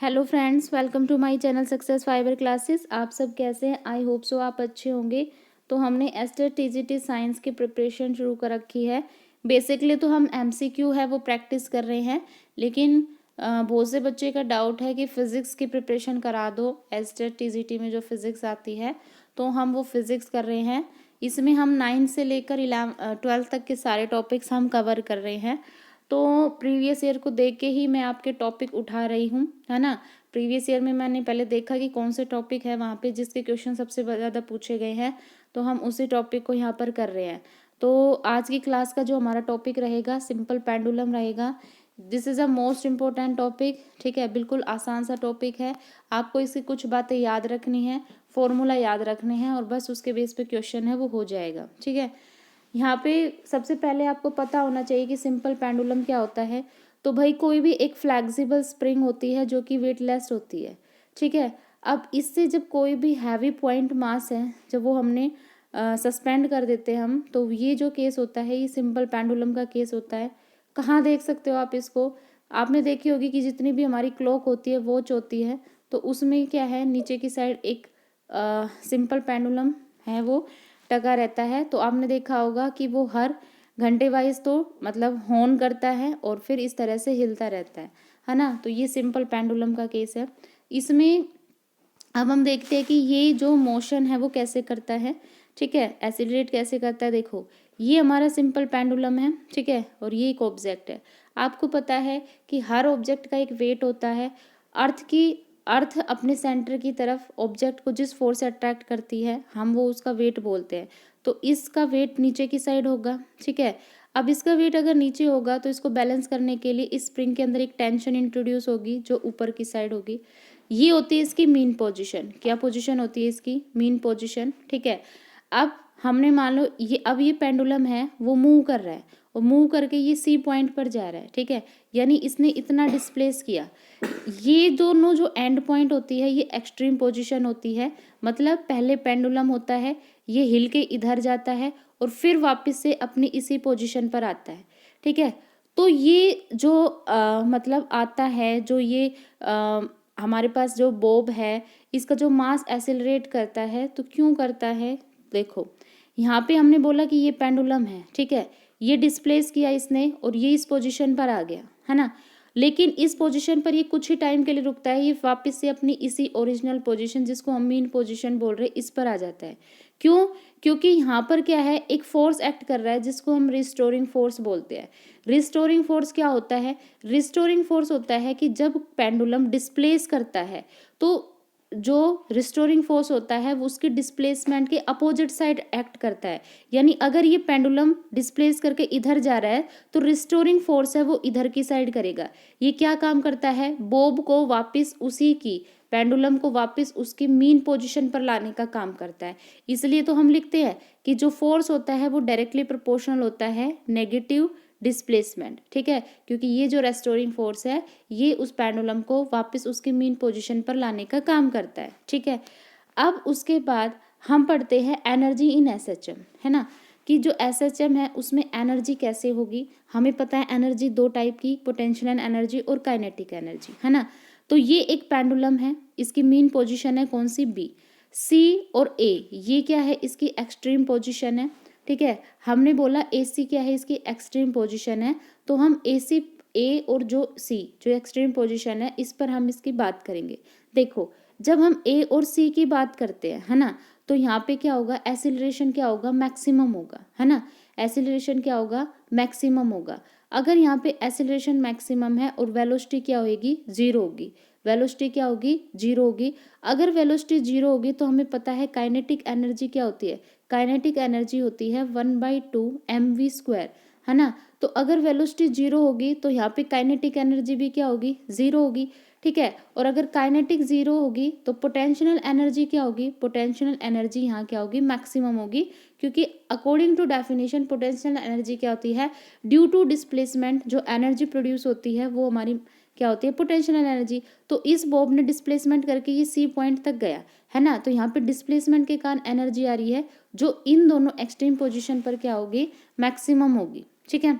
Hello friends, welcome to my channel success fibre classes. आप सब कैसे हैं? आई होप सो आप अच्छे होंगे। तो हमने एस्टेट टीजीटी साइंस की प्रिपरेशन शुरू कर रखी है। बेसिकली तो हम एमसीक्यू है वो प्रैक्टिस कर रहे हैं, लेकिन बहुत से बच्चे का डाउट है कि फ़िज़िक्स की प्रिपरेशन करा दो। एस्टेट टीजीटी में जो फिज़िक्स आती है तो हम वो फिज़िक्स कर रहे हैं। इसमें हम 9 से लेकर 12 तक के सारे टॉपिक्स हम कवर कर रहे हैं। तो प्रीवियस ईयर को देख के ही मैं आपके टॉपिक उठा रही हूँ, है ना। प्रीवियस ईयर में मैंने पहले देखा कि कौन से टॉपिक है वहाँ पे जिसके क्वेश्चन सबसे ज़्यादा पूछे गए हैं, तो हम उसी टॉपिक को यहाँ पर कर रहे हैं। तो आज की क्लास का जो हमारा टॉपिक रहेगा सिंपल पेंडुलम रहेगा। This is a most important topic, ठीक है। बिल्कुल आसान सा टॉपिक है। आपको इसकी कुछ बातें याद रखनी है, फॉर्मूला याद रखने हैं और बस उसके बेस पे क्वेश्चन है वो हो जाएगा, ठीक है। यहाँ पे सबसे पहले आपको पता होना चाहिए कि सिंपल पेंडुलम क्या होता है। तो भाई कोई भी एक फ्लेक्सिबल स्प्रिंग होती है जो कि वेटलेस होती है, ठीक है। अब इससे जब कोई भी हैवी पॉइंट मास है जब वो हमने सस्पेंड कर देते हैं हम, तो ये जो केस होता है ये सिंपल पेंडुलम का केस होता है। कहाँ देख सकते हो आप इसको? आपने देखी होगी कि जितनी भी हमारी क्लॉक होती है वॉच होती है, तो उसमें क्या है, नीचे की साइड एक सिंपल पेंडुलम है वो टका रहता है। तो आपने देखा होगा कि वो हर घंटे वाइज तो मतलब हॉर्न करता है और फिर इस तरह से हिलता रहता है ना। तो ये सिंपल पेंडुलम का केस है। इसमें अब हम देखते हैं कि ये जो मोशन है वो कैसे करता है, ठीक है, एसिलरेट कैसे करता है। देखो ये हमारा सिंपल पेंडुलम है, ठीक है, और ये एक ऑब्जेक्ट है। आपको पता है कि हर ऑब्जेक्ट का एक वेट होता है। अर्थ अपने सेंटर की तरफ ऑब्जेक्ट को जिस फोर्स से अट्रैक्ट करती है हम वो उसका वेट बोलते हैं। तो इसका वेट नीचे की साइड होगा, ठीक है। अब इसका वेट अगर नीचे होगा तो इसको बैलेंस करने के लिए इस स्प्रिंग के अंदर एक टेंशन इंट्रोड्यूस होगी जो ऊपर की साइड होगी। ये होती है इसकी मीन पोजीशन। क्या पोजीशन होती है इसकी? मीन पोजीशन, ठीक है। अब हमने मान लो ये पेंडुलम है वो मूव कर रहा है और मूव करके ये सी पॉइंट पर जा रहा है, ठीक है। यानी इसने इतना डिस्प्लेस किया। ये दोनों जो एंड पॉइंट होती है ये एक्सट्रीम पोजीशन होती है। मतलब पहले पेंडुलम होता है, ये हिल के इधर जाता है और फिर वापस से अपनी इसी पोजीशन पर आता है, ठीक है। तो ये जो मतलब आता है, जो ये हमारे पास जो बॉब है इसका जो मास एसिलरेट करता है, तो क्यों करता है? देखो यहाँ पे हमने बोला कि ये पेंडुलम है, ठीक है। ये डिस्प्लेस किया इसने और ये इस पोजीशन पर आ गया, है ना। लेकिन इस पोजीशन पर ये कुछ ही टाइम के लिए रुकता है, ये वापस से अपनी इसी ओरिजिनल पोजीशन जिसको हम मीन पोजीशन बोल रहे हैं इस पर आ जाता है। क्यों? क्योंकि यहाँ पर क्या है, एक फोर्स एक्ट कर रहा है जिसको हम रिस्टोरिंग फोर्स बोलते हैं। रिस्टोरिंग फोर्स क्या होता है? रिस्टोरिंग फोर्स होता है कि जब पेंडुलम डिस्प्लेस करता है तो जो रिस्टोरिंग फोर्स होता है वो उसकी डिस्प्लेसमेंट के अपोजिट साइड एक्ट करता है। यानी अगर ये पेंडुलम डिस्प्लेस करके इधर जा रहा है तो रिस्टोरिंग फोर्स है वो इधर की साइड करेगा। ये क्या काम करता है? बॉब को वापस उसी की पेंडुलम को वापस उसकी मीन पोजीशन पर लाने का काम करता है। इसलिए तो हम लिखते हैं कि जो फोर्स होता है वो डायरेक्टली प्रोपोर्शनल होता है नेगेटिव डिस्प्लेसमेंट, ठीक है। क्योंकि ये जो रेस्टोरिंग फोर्स है ये उस पेंडुलम को वापस उसकी मीन पोजीशन पर लाने का काम करता है, ठीक है। अब उसके बाद हम पढ़ते हैं एनर्जी इन एसएचएम, है ना, कि जो एसएचएम है उसमें एनर्जी कैसे होगी। हमें पता है एनर्जी दो टाइप की, पोटेंशियल एनर्जी और काइनेटिक एनर्जी, है ना। तो ये एक पेंडुलम है, इसकी मीन पोजीशन है कौन सी? बी। सी और ए ये क्या है? इसकी एक्सट्रीम पोजीशन है, ठीक है। हमने बोला ए सी क्या है? इसकी एक्सट्रीम पोजीशन है। तो हम ए और जो सी जो एक्सट्रीम पोजीशन है इस पर हम इसकी बात करेंगे। देखो जब हम ए और सी की बात करते हैं, है ना, तो यहाँ पे क्या होगा? एसिलरेशन क्या होगा? मैक्सिमम होगा, है ना। एसिलरेशन क्या होगा? मैक्सिमम होगा। अगर यहाँ पे एसिलरेशन मैक्सिमम है और वेलोसिटी क्या होगी? जीरो होगी। वेलोसिटी क्या होगी? जीरो होगी। अगर वेलोसिटी जीरो होगी तो हमें पता है काइनेटिक एनर्जी क्या होती है? काइनेटिक एनर्जी होती है 1/2 mv², है ना। तो अगर वेलोसिटी जीरो होगी तो यहाँ पे काइनेटिक एनर्जी भी क्या होगी? जीरो होगी, ठीक है। और अगर काइनेटिक जीरो होगी तो पोटेंशियल एनर्जी क्या होगी? पोटेंशियल एनर्जी यहाँ क्या होगी? मैक्सिमम होगी। क्योंकि according to definition potential energy क्या होती है? ड्यू टू डिस्प्लेसमेंट जो एनर्जी प्रोड्यूस होती है वो हमारी क्या होती है? Potential energy. तो इस बॉब ने डिस्प्लेसमेंट करके ये सी पॉइंट तक गया, है ना। तो यहाँ पे डिस्प्लेसमेंट के कारण एनर्जी आ रही है जो इन दोनों एक्सट्रीम पोजीशन पर क्या होगी? मैक्सिमम होगी, ठीक है।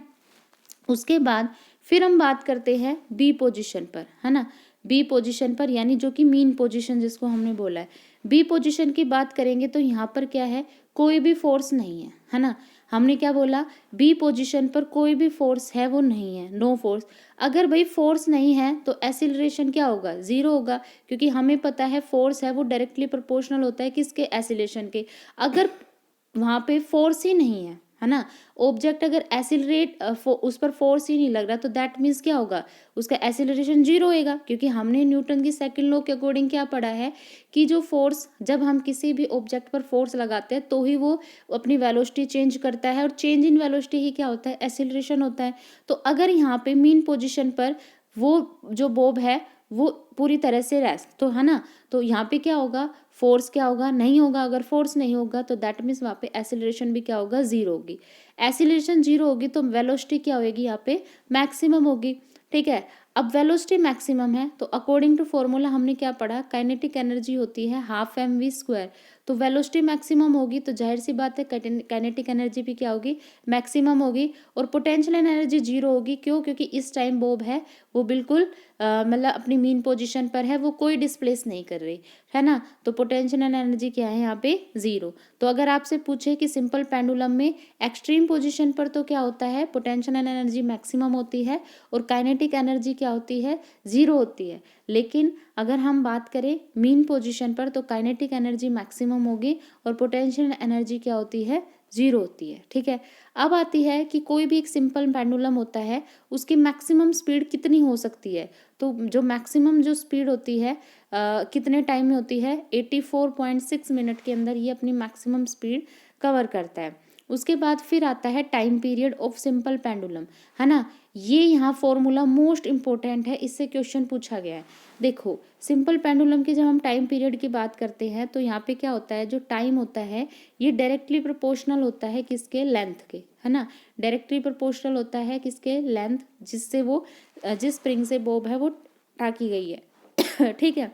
उसके बाद फिर हम बात करते हैं बी पोजीशन पर, है ना। बी पोजीशन पर, यानी जो कि मीन पोजीशन जिसको हमने बोला है। बी पोजीशन की बात करेंगे तो यहाँ पर क्या है, कोई भी फोर्स नहीं है ना। हमने क्या बोला, बी पोजीशन पर कोई भी फोर्स है वो नहीं है, नो फोर्स। अगर भाई फोर्स नहीं है तो एसिलरेशन क्या होगा, जीरो होगा, क्योंकि हमें पता है फोर्स है वो डायरेक्टली प्रोपोर्शनल होता है किसके, एसिलेशन के। अगर वहाँ पे फोर्स ही नहीं है ना, ऑब्जेक्ट अगर एसिलरेट उस पर फोर्स ही नहीं लग रहा, तो दैट मीन्स क्या होगा, उसका एसिलरेशन जीरो होएगा, क्योंकि हमने न्यूटन की सेकंड लॉ के अकॉर्डिंग क्या पढ़ा है कि जो फोर्स, जब हम किसी भी ऑब्जेक्ट पर फोर्स लगाते हैं तो ही वो अपनी वेलोसिटी चेंज करता है, और चेंज इन वेलोसिटी ही क्या होता है, एसिलरेशन होता है। तो अगर यहाँ पे मीन पोजिशन पर वो जो बॉब है वो पूरी तरह से रेस्ट, तो है ना, तो यहाँ पे क्या होगा, फोर्स क्या होगा, नहीं होगा। अगर फोर्स नहीं होगा तो दैट मीन्स वहाँ पे एसिलरेशन भी क्या होगा, जीरो होगी। एसिलरेशन जीरो होगी तो वेलोसिटी क्या होगी, यहाँ पे मैक्सिमम होगी। ठीक है, अब वेलोसिटी मैक्सिमम है तो अकॉर्डिंग टू फॉर्मूला हमने क्या पढ़ा, काइनेटिक एनर्जी होती है हाफ एम वी स्क्वायर। तो वेलोसिटी मैक्सिमम होगी तो जाहिर सी बात है काइनेटिक एनर्जी भी क्या होगी, मैक्सिमम होगी। और पोटेंशियल एनर्जी जीरो होगी, क्यों, क्योंकि इस टाइम बॉब है वो बिल्कुल मतलब अपनी मीन पोजीशन पर है, वो कोई डिस्प्लेस नहीं कर रही है ना। तो पोटेंशियल एनर्जी क्या है यहाँ पे, जीरो। तो अगर आपसे पूछे कि सिंपल पेंडुलम में एक्सट्रीम पोजीशन पर तो क्या होता है, पोटेंशियल एनर्जी मैक्सिमम होती है और काइनेटिक एनर्जी क्या होती है, जीरो होती है। लेकिन अगर हम बात करें मीन पोजीशन पर तो काइनेटिक एनर्जी मैक्सिमम होगी और पोटेंशियल एनर्जी क्या होती है, जीरो होती है। ठीक है, अब आती है कि कोई भी एक सिंपल पेंडुलम होता है उसकी मैक्सिमम स्पीड कितनी हो सकती है। तो जो मैक्सिमम जो स्पीड होती है कितने टाइम में होती है, 84.6 मिनट के अंदर ये अपनी मैक्सिमम स्पीड कवर करता है। उसके बाद फिर आता है time period of simple pendulum, है ना। ये यहाँ फॉर्मूला मोस्ट इंपॉर्टेंट है, इससे क्वेश्चन पूछा गया है। देखो सिंपल पेंडुलम की जब हम टाइम पीरियड की बात करते हैं तो यहाँ पे क्या होता है, जो टाइम होता है ये डायरेक्टली प्रोपोर्शनल होता है किसके, लेंथ के, है ना। डायरेक्टली प्रोपोर्शनल होता है किसके, लेंथ, जिससे वो जिस स्प्रिंग से बॉब है वो टाकी गई है ठीक है।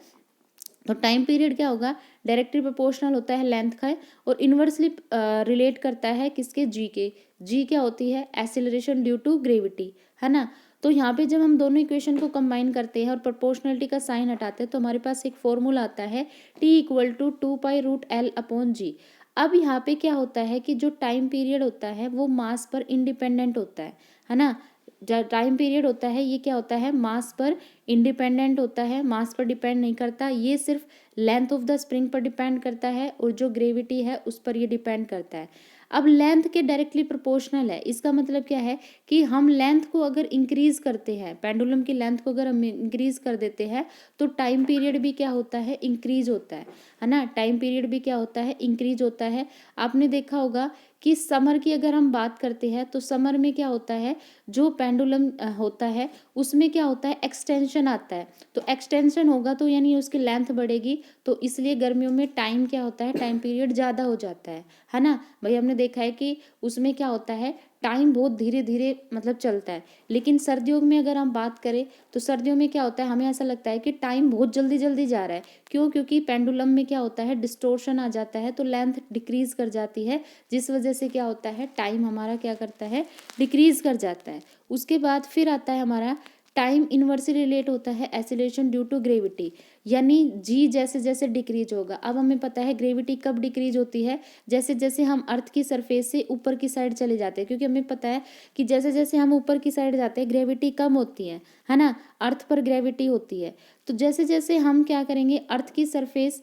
तो टाइम पीरियड क्या होगा, डायरेक्टली प्रोपोर्शनल होता है लेंथ का, और इन्वर्सली रिलेट करता है किसके, जी के। जी क्या होती है, एसिलरेशन ड्यू टू ग्रेविटी, है ना। तो यहाँ पे जब हम दोनों इक्वेशन को कंबाइन करते हैं और प्रोपोर्शनलिटी का साइन हटाते हैं तो हमारे पास एक फॉर्मूला आता है T equal to 2π√L upon g. अब यहाँ पे क्या होता है कि जो टाइम पीरियड होता है वो मास पर इंडिपेंडेंट होता है ना। जो टाइम पीरियड होता है ये क्या होता है, मास पर इंडिपेंडेंट होता है, मास पर डिपेंड नहीं करता। ये सिर्फ लेंथ ऑफ द स्प्रिंग पर डिपेंड करता है और जो ग्रेविटी है उस पर ये डिपेंड करता है। अब लेंथ के डायरेक्टली प्रोपोर्शनल है, इसका मतलब क्या है कि हम लेंथ को अगर इंक्रीज करते हैं, पेंडुलम की लेंथ को अगर हम इंक्रीज कर देते हैं तो टाइम पीरियड भी क्या होता है, इंक्रीज होता है ना। टाइम पीरियड भी क्या होता है, इंक्रीज होता है। आपने देखा होगा कि समर की अगर हम बात करते हैं तो समर में क्या होता है, जो पेंडुलम होता है उसमें क्या होता है, एक्सटेंशन आता है। तो एक्सटेंशन होगा तो यानी उसकी लेंथ बढ़ेगी, तो इसलिए गर्मियों में टाइम क्या होता है, टाइम पीरियड ज़्यादा हो जाता है ना। भाई हमने देखा है कि उसमें क्या होता है, टाइम बहुत धीरे धीरे मतलब चलता है। लेकिन सर्दियों में अगर हम बात करें तो सर्दियों में क्या होता है, हमें ऐसा लगता है कि टाइम बहुत जल्दी जल्दी जा रहा है। क्यों, क्योंकि पेंडुलम में क्या होता है, डिस्टोर्शन आ जाता है तो लेंथ डिक्रीज कर जाती है, जिस वजह से क्या होता है, टाइम हमारा क्या करता है, डिक्रीज कर जाता है। उसके बाद फिर आता है हमारा टाइम इनवर्सली रिलेट होता है एसिलेशन ड्यू टू ग्रेविटी, यानी जी जैसे जैसे डिक्रीज होगा। अब हमें पता है ग्रेविटी कब डिक्रीज होती है, जैसे जैसे हम अर्थ की सरफेस से ऊपर की साइड चले जाते हैं, क्योंकि हमें पता है कि जैसे जैसे हम ऊपर की साइड जाते हैं ग्रेविटी कम होती है ना। अर्थ पर ग्रेविटी होती है, तो जैसे जैसे हम क्या करेंगे, अर्थ की सरफेस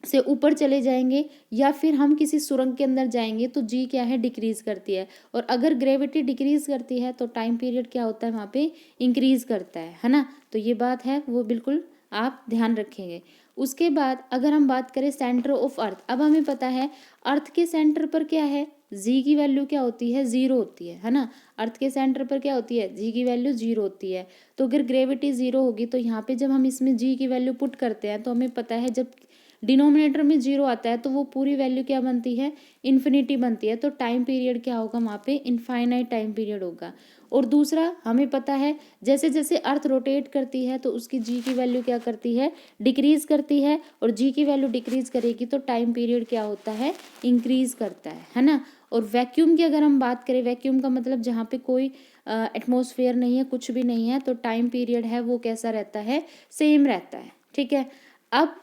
से ऊपर चले जाएंगे या फिर हम किसी सुरंग के अंदर जाएंगे तो जी क्या है, डिक्रीज करती है। और अगर ग्रेविटी डिक्रीज करती है तो टाइम पीरियड क्या होता है, वहाँ पे इंक्रीज करता है ना। तो ये बात है वो बिल्कुल आप ध्यान रखेंगे। उसके बाद अगर हम बात करें सेंटर ऑफ अर्थ, अब हमें पता है अर्थ के सेंटर पर क्या है, जी की वैल्यू क्या होती है, जीरो होती है ना। अर्थ के सेंटर पर क्या होती है, जी की वैल्यू जीरो होती है। तो अगर ग्रेविटी जीरो होगी तो यहाँ पे जब हम इसमें जी की वैल्यू पुट करते हैं तो हमें पता है जब डिनोमिनेटर में जीरो आता है तो वो पूरी वैल्यू क्या बनती है, इन्फिनिटी बनती है। तो टाइम पीरियड क्या होगा, वहाँ पे इनफाइनाइट टाइम पीरियड होगा। और दूसरा हमें पता है जैसे जैसे अर्थ रोटेट करती है तो उसकी जी की वैल्यू क्या करती है, डिक्रीज करती है, और जी की वैल्यू डिक्रीज करेगी तो टाइम पीरियड क्या होता है, इंक्रीज करता है ना। और वैक्यूम की अगर हम बात करें, वैक्यूम का मतलब जहाँ पे कोई एटमॉस्फेयर नहीं है, कुछ भी नहीं है, तो टाइम पीरियड है वो कैसा रहता है, सेम रहता है। ठीक है, अब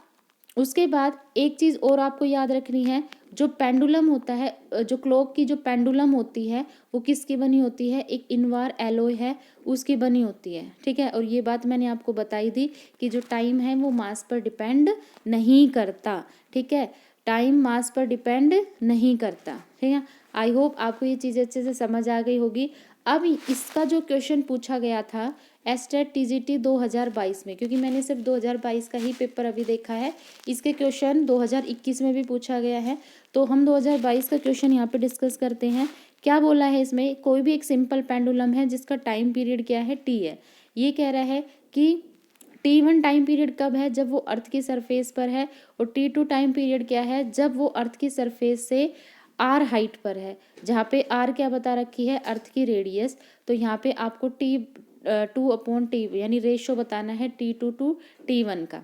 उसके बाद एक चीज़ और आपको याद रखनी है, जो पेंडुलम होता है, जो क्लॉक की जो पेंडुलम होती है वो किसकी बनी होती है, एक इनवार एलॉय है उसकी बनी होती है। ठीक है, और ये बात मैंने आपको बताई थी कि जो टाइम है वो मास पर डिपेंड नहीं करता। ठीक है, टाइम मास पर डिपेंड नहीं करता। ठीक है, आई होप आपको ये चीज़ अच्छे से समझ आ गई होगी। अब इसका जो क्वेश्चन पूछा गया था एस्टेट टीजीटी 2022 में, क्योंकि मैंने सिर्फ 2022 का ही पेपर अभी देखा है, इसके क्वेश्चन 2021 में भी पूछा गया है, तो हम 2022 का क्वेश्चन यहाँ पे डिस्कस करते हैं। क्या बोला है इसमें, कोई भी एक सिंपल पेंडुलम है जिसका टाइम पीरियड क्या है, टी है। ये कह रहा है कि T1 टाइम पीरियड कब है, जब वो अर्थ की सरफेस पर है, और T2 टाइम पीरियड क्या है, जब वो अर्थ की सरफेस से आर हाइट पर है, जहाँ पे आर क्या बता रखी है, अर्थ की रेडियस। तो यहाँ पे आपको T2/T यानी रेशो बताना है T2 to T1 का,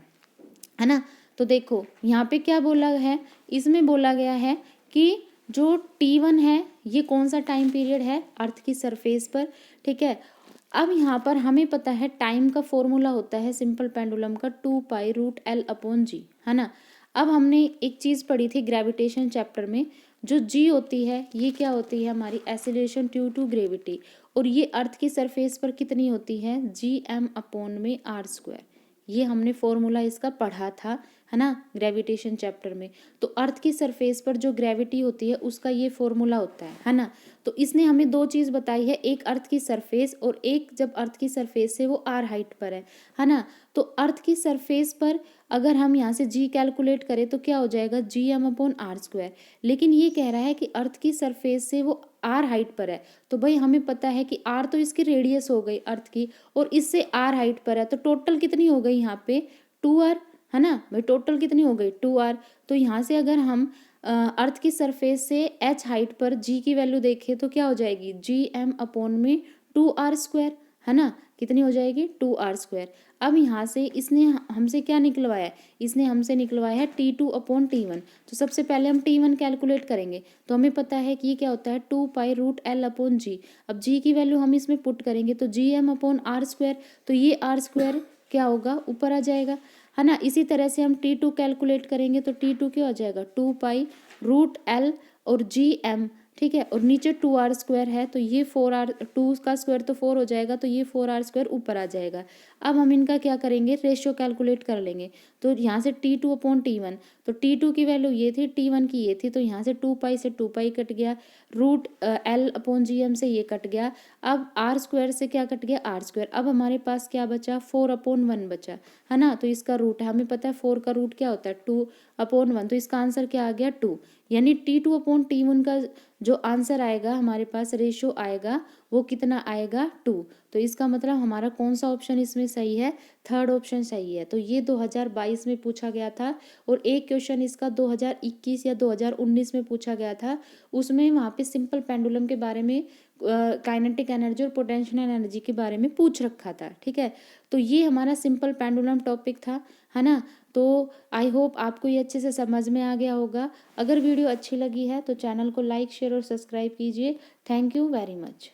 है ना। तो देखो यहाँ पे क्या बोला है, इसमें बोला गया है कि जो T1 है ये कौन सा टाइम पीरियड है, अर्थ की सरफेस पर। ठीक है, अब यहाँ पर हमें पता है टाइम का फॉर्मूला होता है सिंपल पेंडुलम का 2π√L/g, है ना। अब हमने एक चीज़ पढ़ी थी ग्रेविटेशन चैप्टर में, जो g होती है ये क्या होती है, हमारी एक्सीलरेशन ड्यू टू ग्रेविटी, और ये अर्थ की सरफेस पर कितनी होती है, Gm/r²। ये हमने फॉर्मूला इसका पढ़ा था, है ना, ग्रेविटेशन चैप्टर में। तो अर्थ की सरफेस पर जो ग्रेविटी होती है उसका ये फॉर्मूला होता है ना। तो इसने हमें दो चीज़ बताई है, एक अर्थ की सरफेस और एक जब अर्थ की सरफेस से वो आर हाइट पर है ना। तो अर्थ की सरफेस पर अगर हम यहाँ से जी कैलकुलेट करें तो क्या हो जाएगा, Gm/r²। लेकिन ये कह रहा है कि अर्थ की सरफेस से वो आर हाइट पर है, तो भाई हमें पता है कि आर तो इसकी रेडियस हो गई अर्थ की, और इससे आर हाइट पर है, तो टोटल कितनी हो गई यहाँ पे 2r, है ना भाई, टोटल कितनी हो गई 2r। तो यहाँ से अगर हम अर्थ की सरफेस से h हाइट पर g की वैल्यू देखें तो क्या हो जाएगी, Gm/2r², है ना, कितनी हो जाएगी 2r²। अब यहाँ से इसने हमसे क्या निकलवाया, इसने हमसे निकलवाया है T2/T1। तो सबसे पहले हम T1 कैलकुलेट करेंगे, तो हमें पता है कि ये क्या होता है 2π√L/g। अब g की वैल्यू हम इसमें पुट करेंगे तो Gm/r², तो ये r² क्या होगा, ऊपर आ जाएगा, है ना। इसी तरह से हम T2 कैलकुलेट करेंगे तो T2 क्या हो जाएगा 2π√L और Gm। ठीक है, और नीचे 2r² है, तो ये 4r, 2 का स्क्वायर तो 4 हो जाएगा, तो ये 4r² ऊपर आ जाएगा। अब हम इनका क्या करेंगे, रेशियो कैलकुलेट कर लेंगे। तो यहाँ से T2/T1, तो T2 की वैल्यू ये थी, T1 की ये थी, तो यहाँ से 2π से 2π कट गया, √L/Gm से ये कट गया। अब r² से क्या कट गया, r²। अब हमारे पास क्या बचा, 4/1 बचा, है ना। तो इसका रूट है, हमें पता है 4 का रूट क्या होता है 2/1, तो इसका आंसर क्या आ गया 2। यानी T2/T1 का जो आंसर आएगा हमारे पास, रेशो आएगा, वो कितना आएगा 2। तो इसका मतलब हमारा कौन सा ऑप्शन इसमें सही है, थर्ड ऑप्शन सही है। तो ये 2022 में पूछा गया था, और एक क्वेश्चन इसका 2021 या 2019 में पूछा गया था, उसमें वहाँ पे सिंपल पेंडुलम के बारे में, काइनेटिक एनर्जी और पोटेंशियल एनर्जी के बारे में पूछ रखा था। ठीक है, तो ये हमारा सिंपल पेंडुलम टॉपिक था, है ना। तो आई होप आपको ये अच्छे से समझ में आ गया होगा। अगर वीडियो अच्छी लगी है तो चैनल को लाइक, शेयर और सब्सक्राइब कीजिए। Thank you very much.